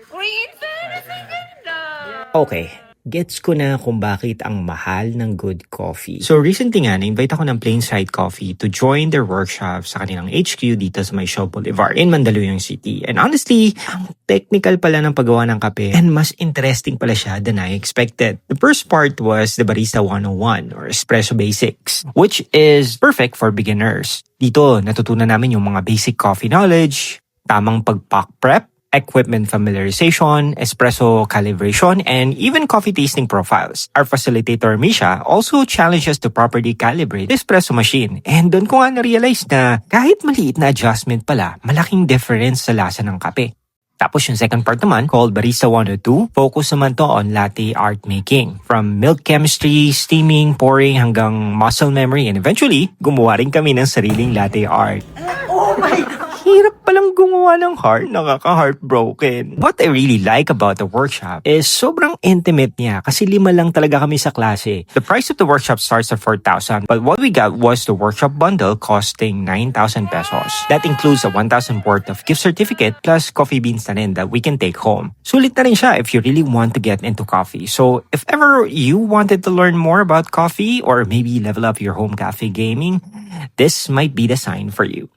Uy, insana si ganda! Okay, gets ko na kung bakit ang mahal ng good coffee. So recently nga, na-invite ako ng Plainside Coffee to join their workshop sa kanilang HQ dito sa May Shaw Boulevard in Mandaluyong City. And honestly, ang technical pala ng paggawa ng kape and mas interesting pala siya than I expected. The first part was the Barista 101 or Espresso Basics, which is perfect for beginners. Dito, natutunan namin yung mga basic coffee knowledge, tamang pag-pack prep, equipment familiarization, espresso calibration, and even coffee tasting profiles. Our facilitator, Misha, also challenged us to properly calibrate the espresso machine. And doon ko nga na-realize na kahit maliit na adjustment pala, malaking difference sa lasa ng kape. Tapos yung second part naman, called Barista 102, focus naman to on latte art making. From milk chemistry, steaming, pouring, hanggang muscle memory, and eventually, gumawa rin kami ng sariling latte art. Oh my God! Hirap palang gumawa ng heart, nakaka-heartbroken. What I really like about the workshop is sobrang intimate niya kasi 5 lang talaga kami sa klase. The price of the workshop starts at 4,000, but what we got was the workshop bundle costing 9,000 pesos. That includes a 1,000 worth of gift certificate plus coffee beans na rin that we can take home. Sulit na rin siya if you really want to get into coffee. So if ever you wanted to learn more about coffee or maybe level up your home cafe gaming, this might be the sign for you.